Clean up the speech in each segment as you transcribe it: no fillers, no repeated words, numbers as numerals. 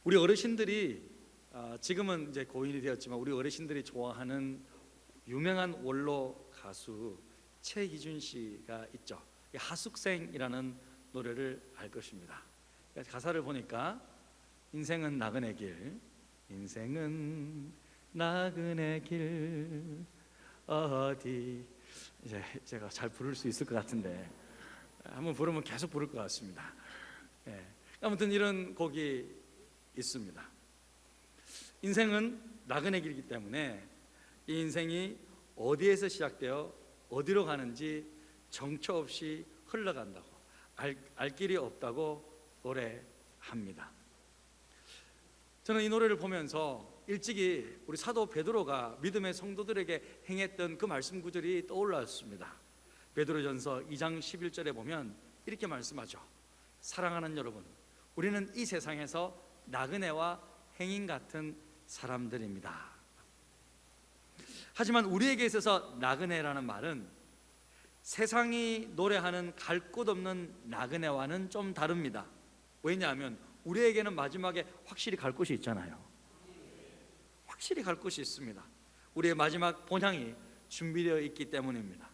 우리 어르신들이 지금은 이제 고인이 되었지만 우리 어르신들이 좋아하는 유명한 원로 가수 최희준 씨가 있죠. 하숙생이라는 노래를 알 것입니다. 가사를 보니까 인생은 나그네 길, 인생은 나그네 길 어디, 이제 제가 잘 부를 수 있을 것 같은데 한번 부르면 계속 부를 것 같습니다. 아무튼 이런 곡이 있습니다. 인생은 나그네 길이기 때문에 이 인생이 어디에서 시작되어 어디로 가는지 정처 없이 흘러간다고, 알 길이 없다고 노래합니다. 저는 이 노래를 보면서 일찍이 우리 사도 베드로가 믿음의 성도들에게 행했던 그 말씀 구절이 떠올랐습니다. 베드로전서 2장 11절에 보면 이렇게 말씀하죠. 사랑하는 여러분, 우리는 이 세상에서 나그네와 행인 같은 사람들입니다. 하지만 우리에게 있어서 나그네라는 말은 세상이 노래하는 갈 곳 없는 나그네와는 좀 다릅니다. 왜냐하면 우리에게는 마지막에 확실히 갈 곳이 있잖아요. 확실히 갈 곳이 있습니다. 우리의 마지막 본향이 준비되어 있기 때문입니다.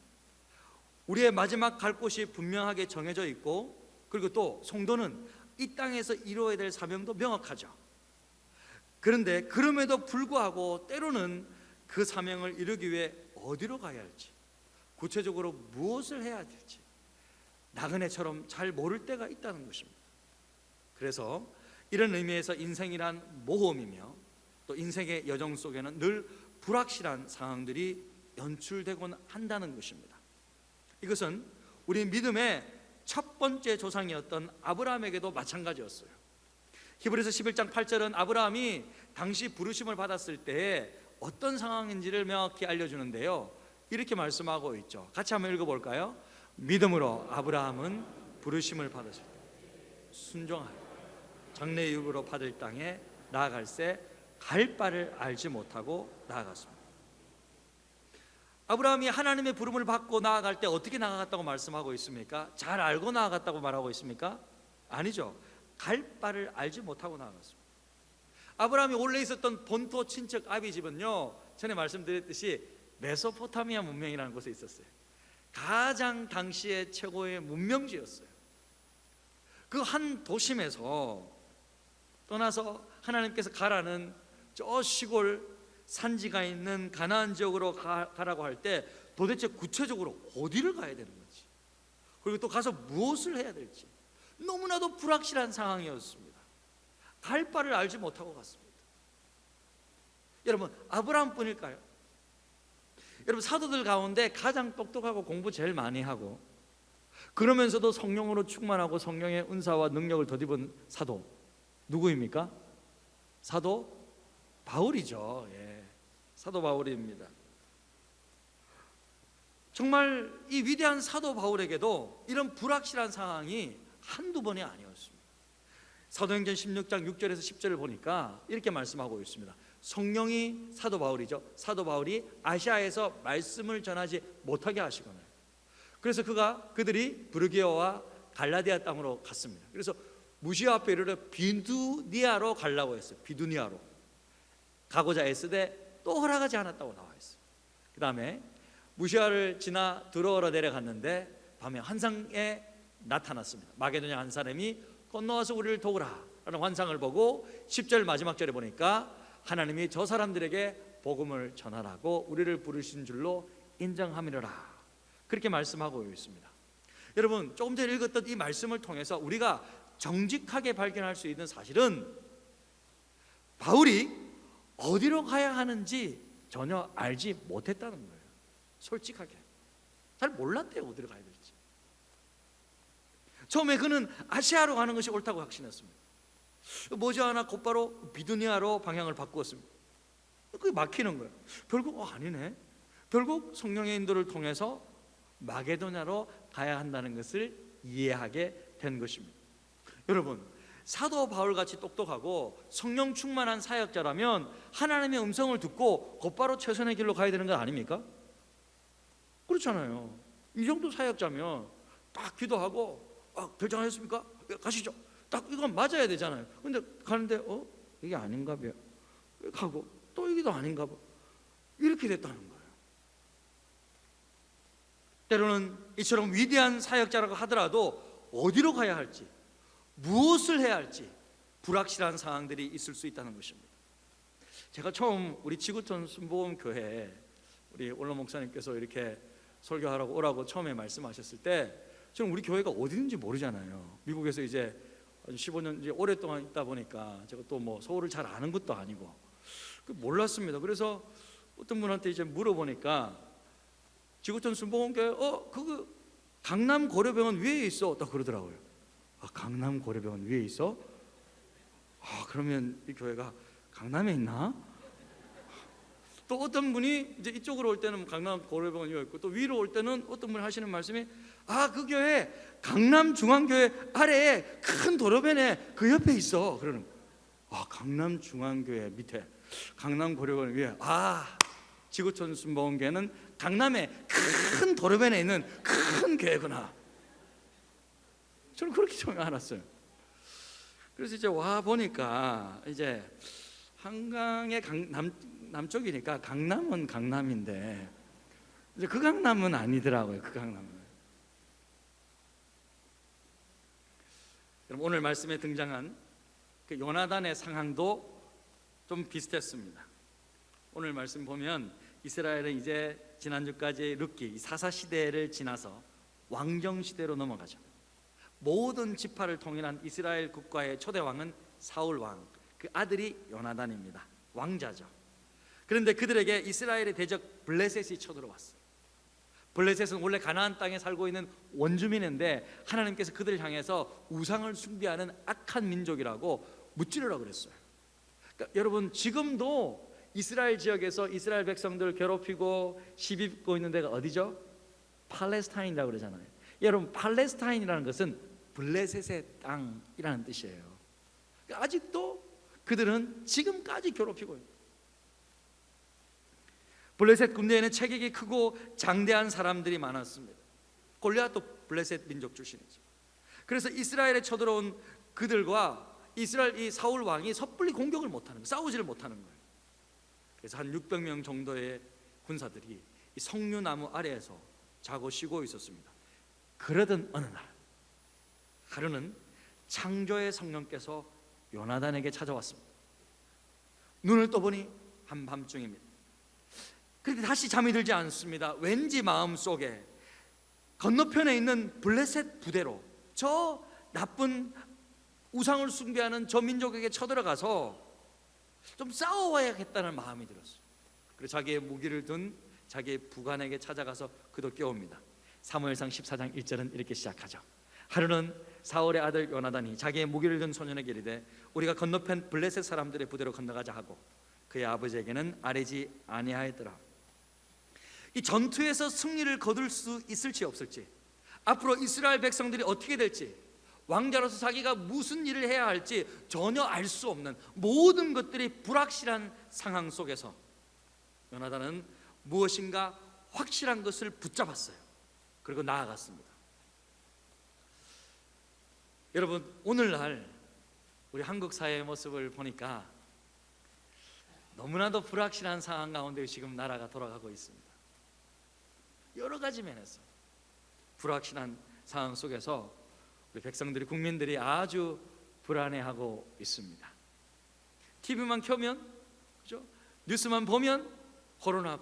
우리의 마지막 갈 곳이 분명하게 정해져 있고, 그리고 또 성도는 이 땅에서 이루어야 될 사명도 명확하죠. 그런데 그럼에도 불구하고 때로는 그 사명을 이루기 위해 어디로 가야 할지, 구체적으로 무엇을 해야 될지 나그네처럼 잘 모를 때가 있다는 것입니다. 그래서 이런 의미에서 인생이란 모험이며 또 인생의 여정 속에는 늘 불확실한 상황들이 연출되곤 한다는 것입니다. 이것은 우리 믿음의 첫 번째 조상이었던 아브라함에게도 마찬가지였어요. 히브리서 11장 8절은 아브라함이 당시 부르심을 받았을 때에 어떤 상황인지를 명확히 알려주는데요, 이렇게 말씀하고 있죠. 같이 한번 읽어볼까요? 믿음으로 아브라함은 부르심을 받았을 때 순종하여 장래 유업으로 받을 땅에 나아갈새 갈 바를 알지 못하고 나아갔습니다. 아브라함이 하나님의 부름을 받고 나아갈 때 어떻게 나아갔다고 말씀하고 있습니까? 잘 알고 나아갔다고 말하고 있습니까? 아니죠. 갈 바를 알지 못하고 나아갔습니다. 아브라함이 원래 있었던 본토 친척 아비집은요, 전에 말씀드렸듯이 메소포타미아 문명이라는 곳에 있었어요. 가장 당시의 최고의 문명지였어요. 그 한 도심에서 떠나서 하나님께서 가라는 저 시골 산지가 있는 가나안 지역으로 가라고 할 때 도대체 구체적으로 어디를 가야 되는 건지, 그리고 또 가서 무엇을 해야 될지 너무나도 불확실한 상황이었습니다. 갈 바를 알지 못하고 갔습니다. 여러분, 아브라함뿐일까요? 여러분, 사도들 가운데 가장 똑똑하고 공부 제일 많이 하고 그러면서도 성령으로 충만하고 성령의 은사와 능력을 덧입은 사도 누구입니까? 사도 바울이죠. 사도 바울입니다. 정말 이 위대한 사도 바울에게도 이런 불확실한 상황이 한두 번이 아니었습니다. 사도행전 16장 6절에서 10절을 보니까 이렇게 말씀하고 있습니다. 성령이 사도 바울이죠. 사도 바울이 아시아에서 말씀을 전하지 못하게 하시거늘, 그래서 그들이 브르기아와 갈라디아 땅으로 갔습니다. 그래서 무시아 앞에 이르러 비두니아로 가려고 했어요. 비두니아로 가고자 애쓰되 또 허락하지 않았다고 나와 있어요. 그 다음에 무시아를 지나 드로아로 내려갔는데 밤에 환상에 나타났습니다. 마게도냐 한 사람이 건너와서 우리를 도우라 라는 환상을 보고 10절 마지막 절에 보니까 하나님이 저 사람들에게 복음을 전하라고 우리를 부르신 줄로 인정함이라, 그렇게 말씀하고 있습니다. 여러분, 조금 전에 읽었던 이 말씀을 통해서 우리가 정직하게 발견할 수 있는 사실은 바울이 어디로 가야 하는지 전혀 알지 못했다는 거예요. 솔직하게 잘 몰랐대요, 어디로 가야 될지. 처음에 그는 아시아로 가는 것이 옳다고 확신했습니다. 머지않아 곧바로 비두니아로 방향을 바꾸었습니다. 그게 막히는 거예요. 결국 아니네, 결국 성령의 인도를 통해서 마게도냐로 가야 한다는 것을 이해하게 된 것입니다. 여러분, 사도 바울같이 똑똑하고 성령 충만한 사역자라면 하나님의 음성을 듣고 곧바로 최선의 길로 가야 되는 거 아닙니까? 그렇잖아요. 이 정도 사역자면 딱 기도하고 결정하셨습니까? 가시죠. 딱 이건 맞아야 되잖아요. 근데 가는데 이게 아닌가 봐요. 가고 또 이게도 아닌가 봐. 이렇게 됐다는 거예요. 때로는 이처럼 위대한 사역자라고 하더라도 어디로 가야 할지, 무엇을 해야 할지 불확실한 상황들이 있을 수 있다는 것입니다. 제가 처음 우리 지구촌 순복음교회 우리 올로 목사님께서 이렇게 설교하라고 오라고 처음에 말씀하셨을 때 저는 우리 교회가 어디든지 모르잖아요. 미국에서 이제 15년 이제 오랫동안 있다 보니까 제가 또 뭐 서울을 잘 아는 것도 아니고 몰랐습니다. 그래서 어떤 분한테 이제 물어보니까 지구촌 순복음교회 그거 강남 고려병원 위에 있어 딱 그러더라고요. 아, 강남 고려병원 위에 있어? 아, 그러면 이 교회가 강남에 있나? 또 어떤 분이 이제 이쪽으로 올 때는 강남 고려병원 위에 있고 또 위로 올 때는 어떤 분이 하시는 말씀이 그 교회 강남 중앙교회 아래에 큰 도로변에 그 옆에 있어. 그러는 거예요. 강남 중앙교회 밑에 강남 고려병원 위에 지구촌 순복음교회는 강남에 큰 도로변에 있는 큰 교회구나. 저는 그렇게 처음에 알았어요. 그래서 이제 와 보니까 이제 한강의 남쪽이니까 강남은 강남인데 이제 그 강남은 아니더라고요. 그 강남은. 그럼 오늘 말씀에 등장한 그 요나단의 상황도 좀 비슷했습니다. 오늘 말씀 보면 이스라엘은 이제 지난주까지 룻기 사사 시대를 지나서 왕정 시대로 넘어가죠. 모든 지파를 통일한 이스라엘 국가의 초대 왕은 사울 왕, 그 아들이 요나단입니다. 왕자죠. 그런데 그들에게 이스라엘의 대적 블레셋이 쳐들어왔어요. 블레셋은 원래 가나안 땅에 살고 있는 원주민인데 하나님께서 그들을 향해서 우상을 숭배하는 악한 민족이라고 무찌르라고 그랬어요. 그러니까 여러분 지금도 이스라엘 지역에서 이스라엘 백성들을 괴롭히고 시비고 있는 데가 어디죠? 팔레스타인이라고 그러잖아요. 여러분 팔레스타인이라는 것은 블레셋의 땅이라는 뜻이에요. 그러니까 아직도 그들은 지금까지 괴롭히고 있어요. 블레셋 군대에는 체격이 크고 장대한 사람들이 많았습니다. 골리앗도 블레셋 민족 출신이죠. 그래서 이스라엘에 쳐들어온 그들과 이스라엘 이 사울 왕이 섣불리 공격을 못하는 거예요. 싸우지를 못하는 거예요. 그래서 한 600명 정도의 군사들이 이 석류나무 아래에서 자고 쉬고 있었습니다. 그러던 어느 날 하루는 창조의 성령께서 요나단에게 찾아왔습니다. 눈을 떠보니 한밤중입니다. 그런데 다시 잠이 들지 않습니다. 왠지 마음속에 건너편에 있는 블레셋 부대로 저 나쁜 우상을 숭배하는 저 민족에게 쳐들어가서 좀 싸워야겠다는 마음이 들었어요. 그래서 자기의 무기를 든 자기의 부관에게 찾아가서 그도 깨웁니다. 사무엘상 14장 1절은 이렇게 시작하죠. 하루는 사울의 아들 요나단이 자기의 무기를 든 소년에게 이르되 우리가 건너편 블레셋 사람들의 부대로 건너가자 하고 그의 아버지에게는 아뢰지 아니하였더라. 이 전투에서 승리를 거둘 수 있을지 없을지, 앞으로 이스라엘 백성들이 어떻게 될지, 왕자로서 자기가 무슨 일을 해야 할지 전혀 알 수 없는 모든 것들이 불확실한 상황 속에서 요나단은 무엇인가 확실한 것을 붙잡았어요. 그리고 나아갔습니다. 여러분 오늘날 우리 한국 사회의 모습을 보니까 너무나도 불확실한 상황 가운데 지금 나라가 돌아가고 있습니다. 여러 가지 면에서 불확실한 상황 속에서 우리 백성들이, 국민들이 아주 불안해하고 있습니다. TV만 켜면, 그죠? 뉴스만 보면 코로나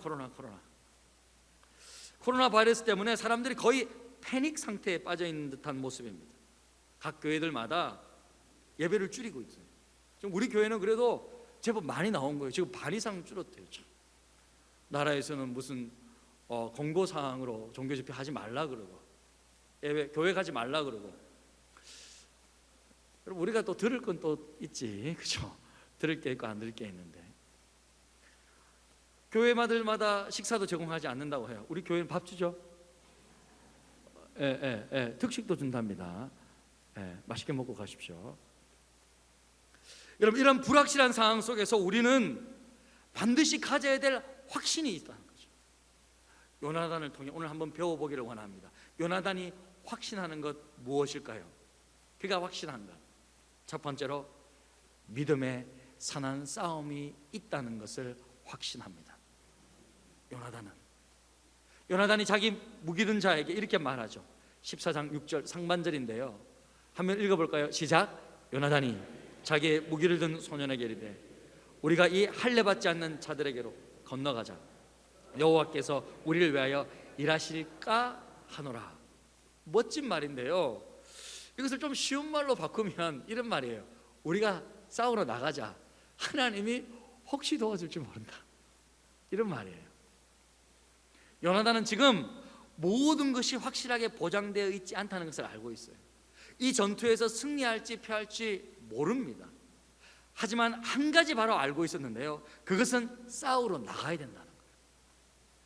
바이러스 때문에 사람들이 거의 패닉 상태에 빠져 있는 듯한 모습입니다. 각 교회들마다 예배를 줄이고 있어요. 지금 우리 교회는 그래도 제법 많이 나온 거예요. 지금 반 이상 줄었대요. 참. 나라에서는 무슨 공고 사항으로 종교 집회 하지 말라 그러고 예배 교회 가지 말라 그러고. 여러분 우리가 또 들을 건 또 있지, 그렇죠? 들을 게 있고 안 들을 게 있는데 교회마다 식사도 제공하지 않는다고 해요. 우리 교회는 밥 주죠. 특식도 준답니다. 맛있게 먹고 가십시오. 여러분 이런 불확실한 상황 속에서 우리는 반드시 가져야 될 확신이 있다는 거죠. 요나단을 통해 오늘 한번 배워보기를 원합니다. 요나단이 확신하는 것 무엇일까요? 그가 확신한 것, 첫 번째로 믿음의 선한 싸움이 있다는 것을 확신합니다. 요나단이 자기 무기 든 자에게 이렇게 말하죠. 14장 6절 상반절인데요. 한번 읽어볼까요? 시작. 요나단이 자기의 무기를 든 소년에게 이르되 우리가 이 할례 받지 않는 자들에게로 건너가자. 여호와께서 우리를 위하여 일하실까 하노라. 멋진 말인데요. 이것을 좀 쉬운 말로 바꾸면 이런 말이에요. 우리가 싸우러 나가자. 하나님이 혹시 도와줄지 모른다. 이런 말이에요. 요나단은 지금 모든 것이 확실하게 보장되어 있지 않다는 것을 알고 있어요. 이 전투에서 승리할지 패할지 모릅니다. 하지만 한 가지 바로 알고 있었는데요. 그것은 싸우러 나가야 된다는 거예요.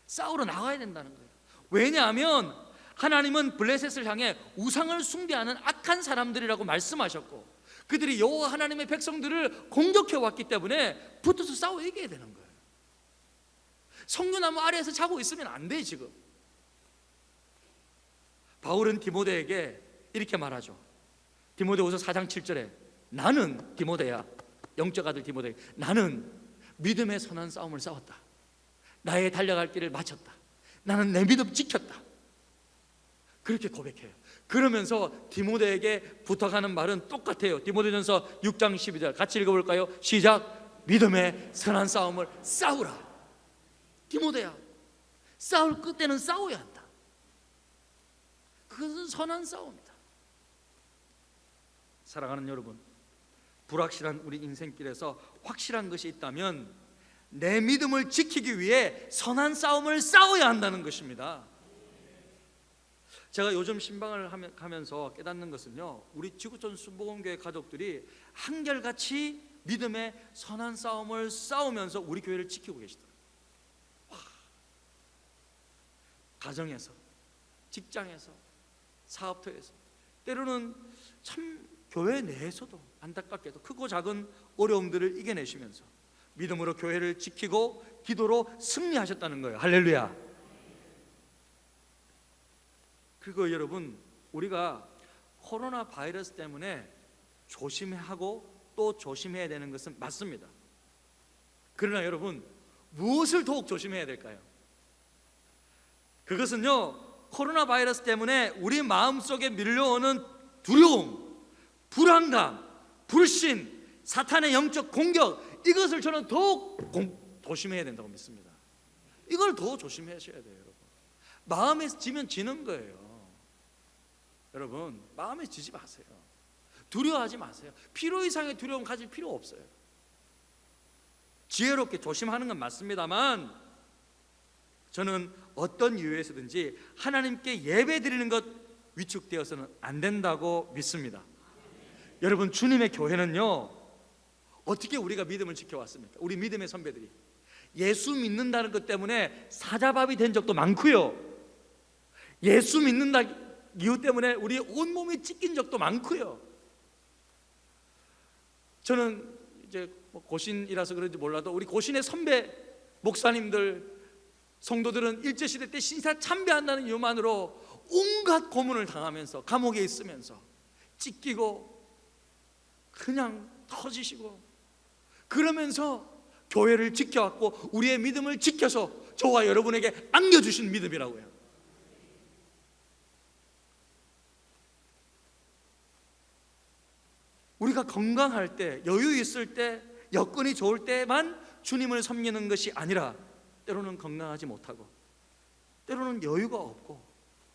싸우러 나가야 된다는 거예요. 왜냐하면 하나님은 블레셋을 향해 우상을 숭배하는 악한 사람들이라고 말씀하셨고 그들이 여호와 하나님의 백성들을 공격해 왔기 때문에 붙어서 싸워 이겨야 되는 거예요. 석류나무 아래에서 자고 있으면 안 돼. 지금 바울은 디모데에게 이렇게 말하죠. 디모데후서 4장 7절에 나는 디모데야, 영적 아들 디모데, 나는 믿음의 선한 싸움을 싸웠다. 나의 달려갈 길을 마쳤다. 나는 내 믿음 지켰다. 그렇게 고백해요. 그러면서 디모데에게 부탁하는 말은 똑같아요. 디모데전서 6장 12절 같이 읽어볼까요? 시작. 믿음의 선한 싸움을 싸우라. 디모데야, 싸울 그때는 싸워야 한다. 그것은 선한 싸움이다. 사랑하는 여러분, 불확실한 우리 인생길에서 확실한 것이 있다면 내 믿음을 지키기 위해 선한 싸움을 싸워야 한다는 것입니다. 제가 요즘 신방을 하면서 깨닫는 것은요, 우리 지구촌 순복음교회 가족들이 한결같이 믿음의 선한 싸움을 싸우면서 우리 교회를 지키고 계시더라고요. 가정에서, 직장에서, 사업터에서, 때로는 참 교회 내에서도 안타깝게도 크고 작은 어려움들을 이겨내시면서 믿음으로 교회를 지키고 기도로 승리하셨다는 거예요. 할렐루야. 그리고 여러분, 우리가 코로나 바이러스 때문에 조심하고 또 조심해야 되는 것은 맞습니다. 그러나 여러분, 무엇을 더욱 조심해야 될까요? 그것은요, 코로나 바이러스 때문에 우리 마음속에 밀려오는 두려움, 불안감, 불신, 사탄의 영적 공격, 이것을 저는 더욱 조심해야 된다고 믿습니다. 이걸 더 조심하셔야 돼요. 여러분, 마음에 지면 지는 거예요. 여러분, 마음에 지지 마세요. 두려워하지 마세요. 필요 이상의 두려움 가질 필요 없어요. 지혜롭게 조심하는 건 맞습니다만 저는 어떤 이유에서든지 하나님께 예배 드리는 것 위축되어서는 안 된다고 믿습니다. 여러분, 주님의 교회는요, 어떻게 우리가 믿음을 지켜왔습니까? 우리 믿음의 선배들이 예수 믿는다는 것 때문에 사자밥이 된 적도 많고요, 예수 믿는다 이유 때문에 우리 온몸이 찢긴 적도 많고요. 저는 이제 고신이라서 그런지 몰라도 우리 고신의 선배 목사님들, 성도들은 일제시대 때 신사 참배한다는 이유만으로 온갖 고문을 당하면서 감옥에 있으면서 찢기고 그냥 터지시고 그러면서 교회를 지켜왔고 우리의 믿음을 지켜서 저와 여러분에게 안겨주신 믿음이라고요. 우리가 건강할 때, 여유 있을 때, 여건이 좋을 때만 주님을 섬기는 것이 아니라 때로는 건강하지 못하고, 때로는 여유가 없고,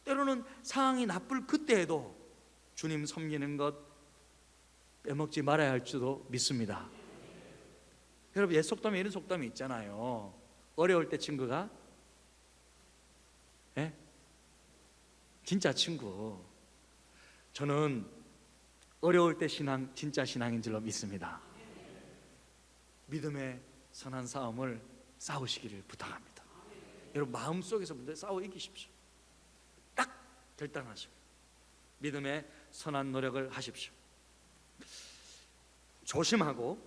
때로는 상황이 나쁠 그때에도 주님 섬기는 것 빼먹지 말아야 할 줄도 믿습니다. 여러분, 옛 속담에 이런 속담이 있잖아요. 어려울 때 친구가 진짜 친구. 저는 어려울 때 신앙 진짜 신앙인 줄로 믿습니다. 믿음의 선한 싸움을 싸우시기를 부탁합니다. 여러분, 마음속에서 먼저 싸워 이기십시오. 딱 결단하시고 믿음의 선한 노력을 하십시오. 조심하고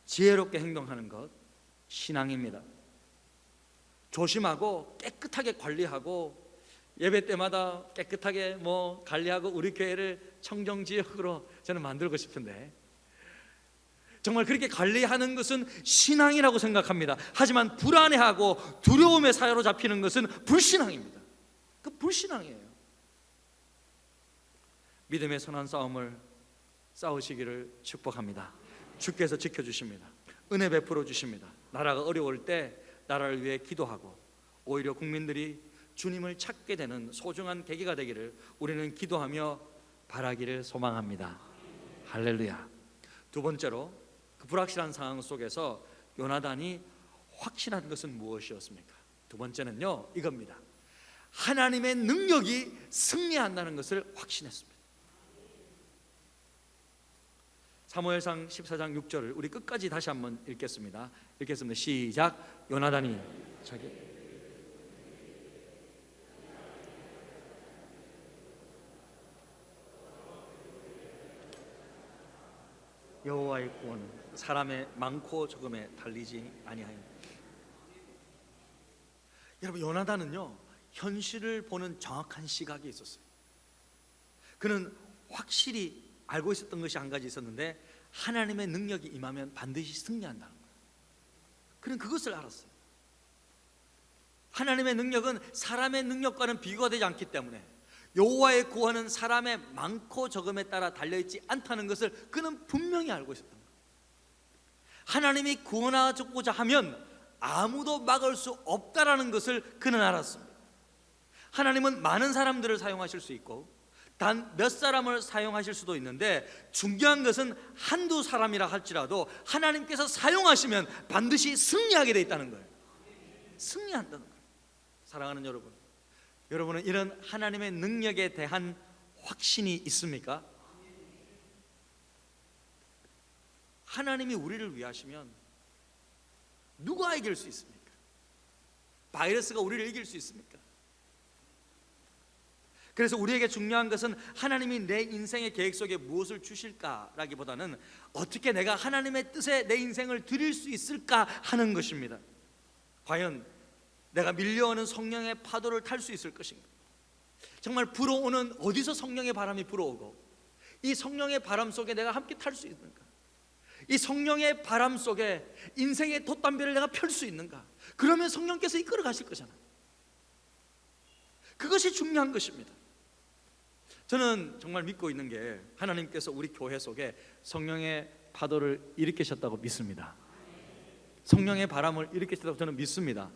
지혜롭게 행동하는 것 신앙입니다. 조심하고 깨끗하게 관리하고 예배 때마다 깨끗하게 관리하고 우리 교회를 청정지역으로 저는 만들고 싶은데, 정말 그렇게 관리하는 것은 신앙이라고 생각합니다. 하지만 불안해하고 두려움에 사로잡히는 것은 불신앙입니다. 그 불신앙이에요. 믿음의 선한 싸움을 싸우시기를 축복합니다. 주께서 지켜주십니다. 은혜 베풀어 주십니다. 나라가 어려울 때 나라를 위해 기도하고 오히려 국민들이 주님을 찾게 되는 소중한 계기가 되기를 우리는 기도하며 바라기를 소망합니다. 할렐루야. 두 번째로, 그 불확실한 상황 속에서 요나단이 확신한 것은 무엇이었습니까? 두 번째는요, 이겁니다. 하나님의 능력이 승리한다는 것을 확신했습니다. 사무엘상 14장 6절을 우리 끝까지 다시 한번 읽겠습니다. 읽겠습니다. 시작. 요나단이 자기 여호와의 구원은 사람의 많고 적음에 달리지 아니하니. 여러분, 요나단은요 현실을 보는 정확한 시각이 있었어요. 그는 확실히 알고 있었던 것이 한 가지 있었는데, 하나님의 능력이 임하면 반드시 승리한다는 거예요. 그는 그것을 알았어요. 하나님의 능력은 사람의 능력과는 비교가 되지 않기 때문에 여호와의 구원은 사람의 많고 적음에 따라 달려있지 않다는 것을 그는 분명히 알고 있었던 거예요. 하나님이 구원하고자 하면 아무도 막을 수 없다라는 것을 그는 알았습니다. 하나님은 많은 사람들을 사용하실 수 있고 단 몇 사람을 사용하실 수도 있는데, 중요한 것은 한두 사람이라 할지라도 하나님께서 사용하시면 반드시 승리하게 되어 있다는 거예요. 승리한다는 거예요. 사랑하는 여러분, 여러분은 이런 하나님의 능력에 대한 확신이 있습니까? 하나님이 우리를 위하시면 누가 이길 수 있습니까? 바이러스가 우리를 이길 수 있습니까? 그래서 우리에게 중요한 것은 하나님이 내 인생의 계획 속에 무엇을 주실까라기보다는 어떻게 내가 하나님의 뜻에 내 인생을 드릴 수 있을까 하는 것입니다. 과연 내가 밀려오는 성령의 파도를 탈 수 있을 것인가? 정말 불어오는, 어디서 성령의 바람이 불어오고 이 성령의 바람 속에 내가 함께 탈 수 있는가? 이 성령의 바람 속에 인생의 돛담배를 내가 펼 수 있는가? 그러면 성령께서 이끌어 가실 거잖아요. 그것이 중요한 것입니다. 저는 정말 믿고 있는 게 하나님께서 우리 교회 속에 성령의 파도를 일으키셨다고 믿습니다. 성령의 바람을 일으키셨다고 저는 믿습니다.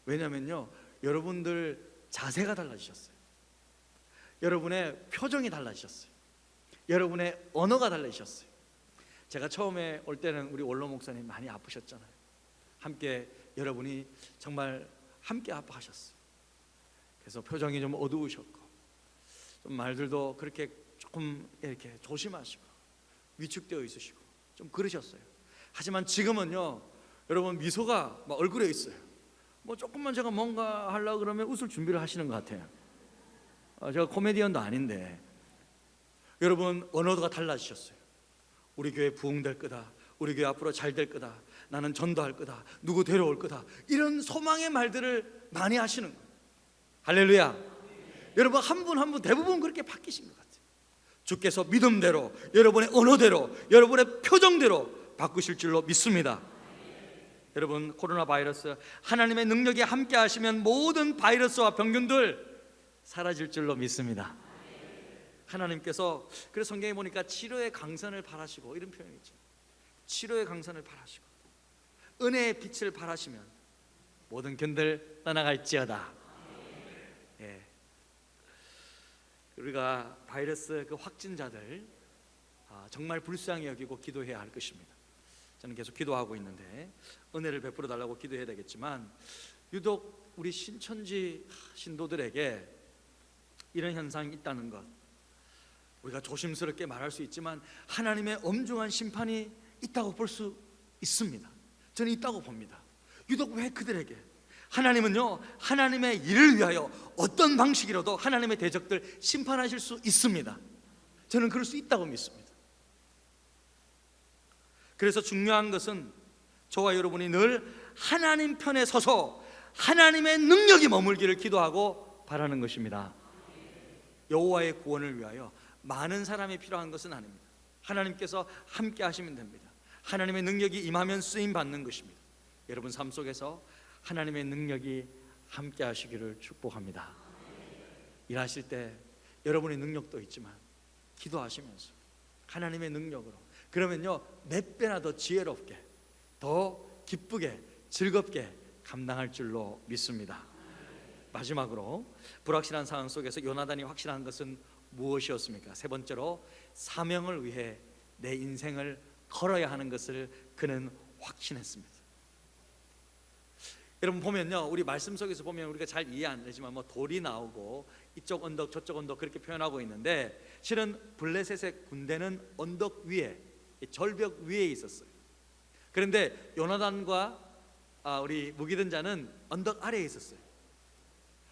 왜냐면요, 여러분들 자세가 달라지셨어요. 여러분의 표정이 달라지셨어요. 여러분의 언어가 달라지셨어요. 제가 처음에 올 때는 우리 원로 목사님 많이 아프셨잖아요. 함께 여러분이 정말 함께 아파하셨어요. 그래서 표정이 좀 어두우셨고 좀 말들도 그렇게 조금 이렇게 조심하시고 위축되어 있으시고 좀 그러셨어요. 하지만 지금은요, 여러분 미소가 막 얼굴에 있어요. 뭐 조금만 제가 뭔가 하려고 그러면 웃을 준비를 하시는 것 같아요. 제가 코미디언도 아닌데 여러분 언어가 달라지셨어요. 우리 교회 부흥될 거다, 우리 교회 앞으로 잘 될 거다, 나는 전도할 거다, 누구 데려올 거다, 이런 소망의 말들을 많이 하시는 거예요. 할렐루야. 여러분 한 분 한 분 대부분 그렇게 바뀌신 것 같아요. 주께서 믿음대로, 여러분의 언어대로, 여러분의 표정대로 바꾸실 줄로 믿습니다. 여러분, 코로나 바이러스 하나님의 능력이 함께 하시면 모든 바이러스와 병균들 사라질 줄로 믿습니다. 하나님께서, 그래서 성경에 보니까 치료의 강선을 바라시고 이런 표현이 있죠. 치료의 강선을 바라시고 은혜의 빛을 바라시면 모든 균들 떠나갈지어다. 예. 우리가 바이러스 그 확진자들 정말 불쌍히 여기고 기도해야 할 것입니다. 저는 계속 기도하고 있는데 은혜를 베풀어 달라고 기도해야 되겠지만, 유독 우리 신천지 신도들에게 이런 현상이 있다는 것, 우리가 조심스럽게 말할 수 있지만 하나님의 엄중한 심판이 있다고 볼 수 있습니다. 저는 있다고 봅니다. 유독 왜 그들에게? 하나님은요, 하나님의 일을 위하여 어떤 방식이라도 하나님의 대적들 심판하실 수 있습니다. 저는 그럴 수 있다고 믿습니다. 그래서 중요한 것은 저와 여러분이 늘 하나님 편에 서서 하나님의 능력이 머물기를 기도하고 바라는 것입니다. 여호와의 구원을 위하여 많은 사람이 필요한 것은 아닙니다. 하나님께서 함께 하시면 됩니다. 하나님의 능력이 임하면 쓰임 받는 것입니다. 여러분 삶 속에서 하나님의 능력이 함께 하시기를 축복합니다. 일하실 때 여러분의 능력도 있지만 기도하시면서 하나님의 능력으로, 그러면요 몇 배나 더 지혜롭게, 더 기쁘게, 즐겁게 감당할 줄로 믿습니다. 마지막으로 불확실한 상황 속에서 요나단이 확실한 것은 무엇이었습니까? 세 번째로 사명을 위해 내 인생을 걸어야 하는 것을 그는 확신했습니다. 여러분 보면요, 우리 말씀 속에서 보면 우리가 잘 이해 안 되지만 뭐 돌이 나오고 이쪽 언덕 저쪽 언덕 그렇게 표현하고 있는데, 실은 블레셋의 군대는 언덕 위에, 절벽 위에 있었어요. 그런데 요나단과 우리 무기든 자는 언덕 아래에 있었어요.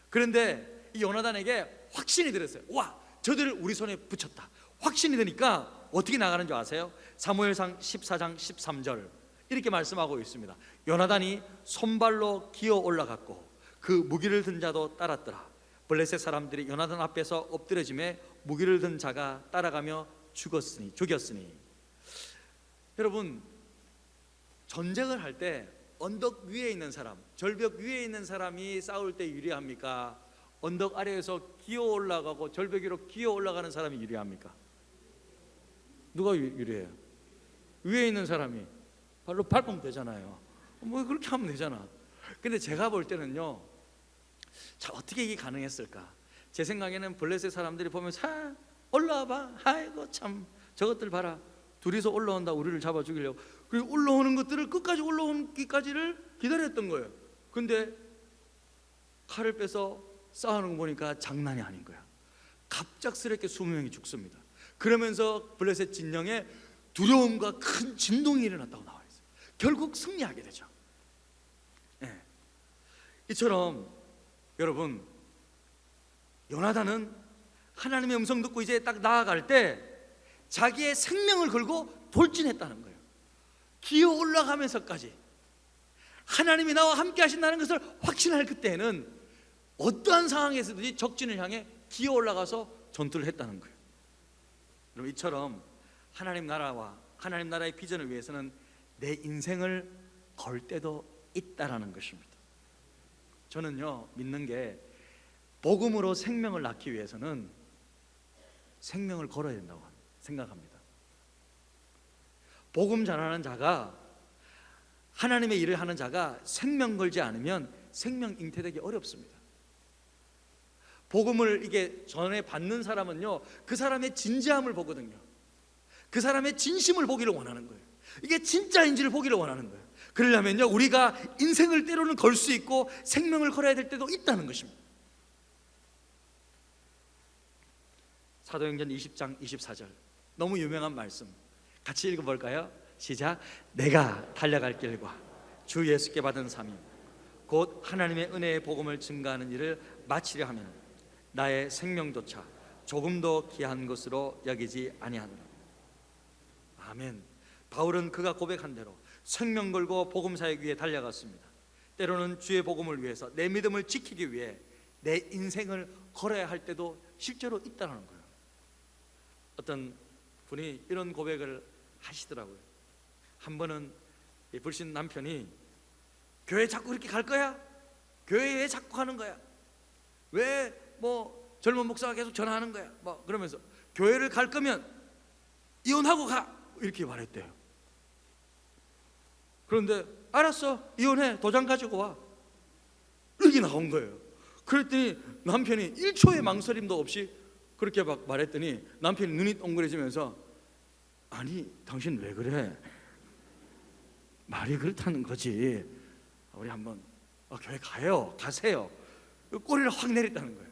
그런데 이 요나단에게 확신이 들었어요. 와, 저들을 우리 손에 붙였다. 확신이 드니까 어떻게 나가는 줄 아세요? 사무엘상 14장 13절 이렇게 말씀하고 있습니다. 요나단이 손발로 기어 올라갔고 그 무기를 든 자도 따랐더라. 블레셋 사람들이 요나단 앞에서 엎드려짐에 무기를 든 자가 따라가며 죽였으니. 여러분, 전쟁을 할 때 언덕 위에 있는 사람, 절벽 위에 있는 사람이 싸울 때 유리합니까? 언덕 아래에서 기어 올라가고 절벽 위로 기어 올라가는 사람이 유리합니까? 누가 유리해요? 위에 있는 사람이 발로 밟으면 되잖아요. 뭐 그렇게 하면 되잖아. 근데 제가 볼 때는요, 자, 어떻게 이게 가능했을까? 제 생각에는 블레셋 사람들이 보면서 올라와봐, 아이고 참 저것들 봐라, 둘이서 올라온다, 우리를 잡아 죽이려고. 그리고 올라오는 것들을 끝까지 올라오기까지를 기다렸던 거예요. 근데 칼을 빼서 싸우는 거 보니까 장난이 아닌 거야. 갑작스럽게 20명이 죽습니다. 그러면서 블레셋 진영에 두려움과 큰 진동이 일어났다고 나와 있어요. 결국 승리하게 되죠. 네. 이처럼 여러분, 요나단은 하나님의 음성 듣고 이제 딱 나아갈 때 자기의 생명을 걸고 돌진했다는 거예요. 기어 올라가면서까지 하나님이 나와 함께 하신다는 것을 확신할 그때에는 어떠한 상황에서든지 적진을 향해 기어 올라가서 전투를 했다는 거예요. 여러분, 이처럼 하나님 나라와 하나님 나라의 비전을 위해서는 내 인생을 걸 때도 있다라는 것입니다. 저는요, 믿는 게 복음으로 생명을 낳기 위해서는 생명을 걸어야 된다고 생각합니다. 복음 전하는 자가, 하나님의 일을 하는 자가 생명 걸지 않으면 생명 잉태되기 어렵습니다. 복음을 이게 전에 받는 사람은요, 그 사람의 진지함을 보거든요. 그 사람의 진심을 보기를 원하는 거예요. 이게 진짜인지를 보기를 원하는 거예요. 그러려면요, 우리가 인생을 때로는 걸 수 있고 생명을 걸어야 될 때도 있다는 것입니다. 사도행전 20장 24절 너무 유명한 말씀 같이 읽어볼까요? 시작. 내가 달려갈 길과 주 예수께 받은 사명 곧 하나님의 은혜의 복음을 증거하는 일을 마치려 하면 나의 생명조차 조금도 귀한 것으로 여기지 아니하노라. 아멘. 바울은 그가 고백한 대로 생명 걸고 복음 사역 위에 달려갔습니다. 때로는 주의 복음을 위해서, 내 믿음을 지키기 위해 내 인생을 걸어야 할 때도 실제로 있다는 거예요. 어떤 분이 이런 고백을 하시더라고요. 한 번은 이 불신 남편이 교회 자꾸 이렇게 갈 거야? 교회에 왜 자꾸 가는 거야? 왜 뭐 젊은 목사가 계속 전화하는 거야? 뭐 그러면서 교회를 갈 거면 이혼하고 가, 이렇게 말했대요. 그런데 알았어, 이혼해, 도장 가지고 와, 이렇게 나온 거예요. 그랬더니 남편이 1초의 망설임도 없이 그렇게 막 말했더니 남편이 눈이 동그래지면서 아니 당신 왜 그래? 말이 그렇다는 거지. 우리 한번 교회 가세요. 꼬리를 확 내렸다는 거예요.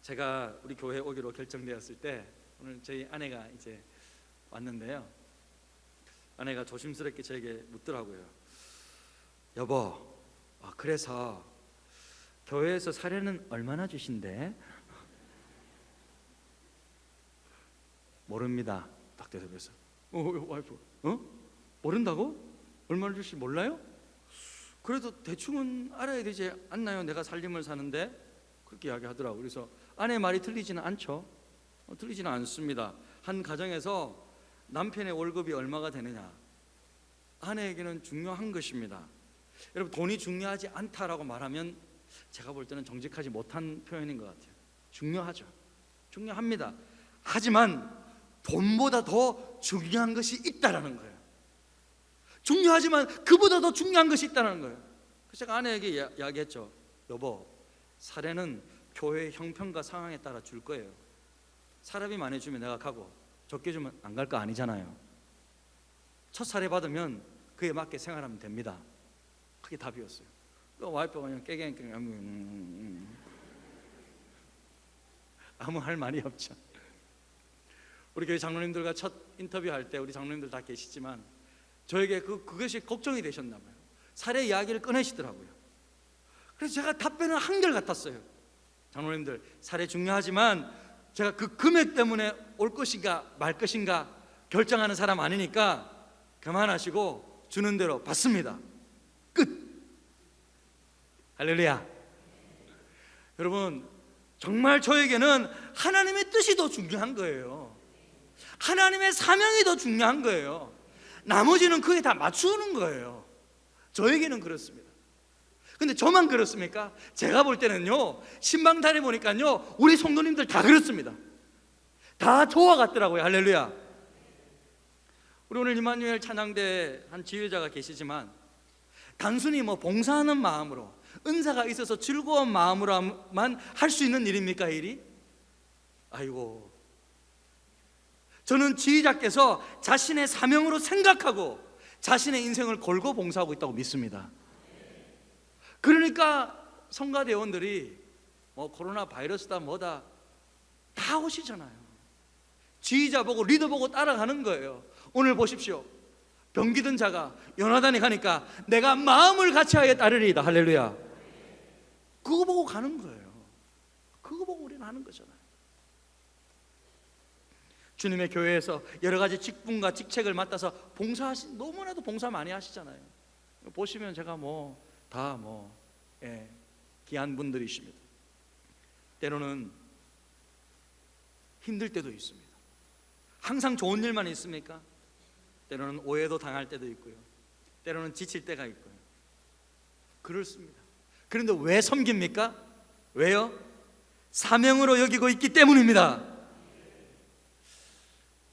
제가 우리 교회에 오기로 결정되었을 때 오늘 저희 아내가 이제 왔는데요, 아내가 조심스럽게 저에게 묻더라고요. 여보, 그래서 교회에서 사례는 얼마나 주신대? 모릅니다. 딱 대답해서 와이프 모른다고? 얼마나 주실지 몰라요? 그래도 대충은 알아야 되지 않나요? 내가 살림을 사는데 그렇게 이야기하더라고. 그래서 아내의 말이 틀리지는 않죠. 틀리지는 않습니다. 한 가정에서 남편의 월급이 얼마가 되느냐, 아내에게는 중요한 것입니다. 여러분, 돈이 중요하지 않다라고 말하면 제가 볼 때는 정직하지 못한 표현인 것 같아요. 중요하죠. 중요합니다. 하지만 돈보다 더 중요한 것이 있다라는 거예요. 중요하지만 그보다 더 중요한 것이 있다는 거예요. 그래서 제가 아내에게 이야기했죠. 여보, 사례는 교회의 형편과 상황에 따라 줄 거예요. 사례비 많이 주면 내가 가고 적게 주면 안 갈 거 아니잖아요. 첫 사례 받으면 그에 맞게 생활하면 됩니다. 그게 답이었어요. 그 와이프가 그냥 깨갱깨갱 아무 할 말이 없죠. 우리 교회 장로님들과 첫 인터뷰할 때 우리 장로님들 다 계시지만 저에게 그것이 걱정이 되셨나 봐요. 사례 이야기를 꺼내시더라고요. 그래서 제가 답변은 한결같았어요. 장로님들, 사례 중요하지만 제가 그 금액 때문에 올 것인가 말 것인가 결정하는 사람 아니니까 그만하시고 주는 대로 받습니다. 끝. 할렐루야. 여러분, 정말 저에게는 하나님의 뜻이 더 중요한 거예요. 하나님의 사명이 더 중요한 거예요. 나머지는 그에 다 맞추는 거예요. 저에게는 그렇습니다. 근데 저만 그렇습니까? 제가 볼 때는요, 신방단에 보니까요, 우리 성도님들 다 그렇습니다. 다 저와 같더라고요. 할렐루야. 우리 오늘 이마누엘 찬양대 한 지휘자가 계시지만 단순히 봉사하는 마음으로, 은사가 있어서 즐거운 마음으로만 할 수 있는 일입니까, 이 일이? 아이고, 저는 지휘자께서 자신의 사명으로 생각하고 자신의 인생을 걸고 봉사하고 있다고 믿습니다. 그러니까 성가대원들이 코로나 바이러스다 뭐다 다 오시잖아요. 지휘자 보고 리더 보고 따라가는 거예요. 오늘 보십시오. 병기든 자가 요나단에 가니까 내가 마음을 같이하여 따르리이다. 할렐루야. 그거 보고 가는 거예요. 그거 보고 우리는 하는 거잖아요. 주님의 교회에서 여러 가지 직분과 직책을 맡아서 너무나도 봉사 많이 하시잖아요. 보시면 제가 다 귀한 분들이십니다. 때로는 힘들 때도 있습니다. 항상 좋은 일만 있습니까? 때로는 오해도 당할 때도 있고요. 때로는 지칠 때가 있고요. 그렇습니다. 그런데 왜 섬깁니까? 왜요? 사명으로 여기고 있기 때문입니다.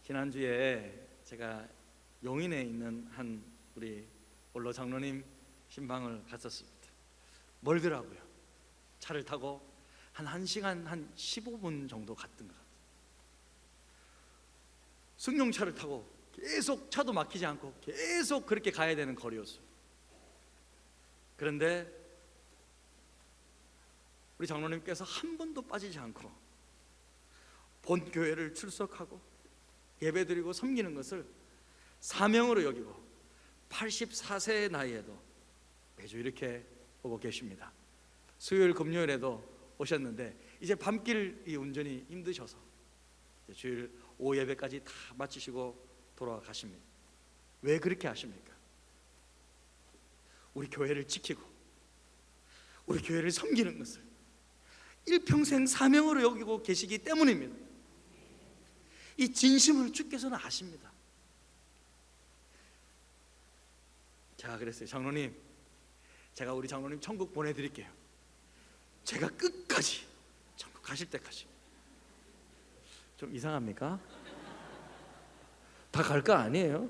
지난주에 제가 용인에 있는 한 우리 원로 장로님 신방을 갔었습니다. 멀더라고요. 차를 타고 한 1시간 한 15분 정도 갔던 것 같아요. 승용차를 타고 계속 차도 막히지 않고 계속 그렇게 가야 되는 거리였어요. 그런데 우리 장로님께서 한 번도 빠지지 않고 본 교회를 출석하고 예배드리고 섬기는 것을 사명으로 여기고 84세의 나이에도 매주 이렇게 오고 계십니다. 수요일 금요일에도 오셨는데 이제 밤길 운전이 힘드셔서 이제 주일 오후 예배까지 다 마치시고 돌아가십니다. 왜 그렇게 하십니까? 우리 교회를 지키고 우리 교회를 섬기는 것을 일평생 사명으로 여기고 계시기 때문입니다. 이 진심을 주께서는 아십니다. 자, 그랬어요. 장로님, 제가 우리 장로님 천국 보내드릴게요. 제가 끝까지 천국 가실 때까지. 좀 이상합니까? 다 갈 거 아니에요?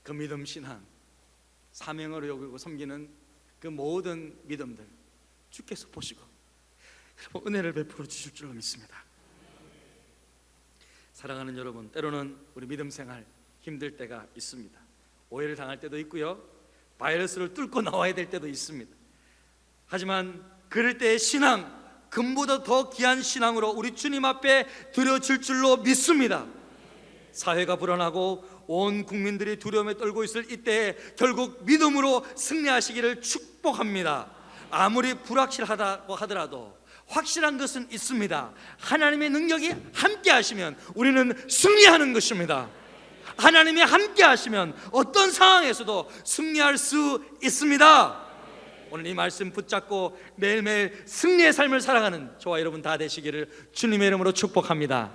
그 믿음 신앙, 사명으로 여기고 섬기는 그 모든 믿음들 주께서 보시고 여러분 은혜를 베풀어 주실 줄 믿습니다. 사랑하는 여러분, 때로는 우리 믿음 생활 힘들 때가 있습니다. 오해를 당할 때도 있고요, 바이러스를 뚫고 나와야 될 때도 있습니다. 하지만 그럴 때의 신앙, 금보다 더 귀한 신앙으로 우리 주님 앞에 드려질 줄로 믿습니다. 사회가 불안하고 온 국민들이 두려움에 떨고 있을 이때에 결국 믿음으로 승리하시기를 축복합니다. 아무리 불확실하다고 하더라도 확실한 것은 있습니다. 하나님의 능력이 함께 하시면 우리는 승리하는 것입니다. 하나님이 함께 하시면 어떤 상황에서도 승리할 수 있습니다. 오늘 이 말씀 붙잡고 매일매일 승리의 삶을 살아가는 저와 여러분 다 되시기를 주님의 이름으로 축복합니다.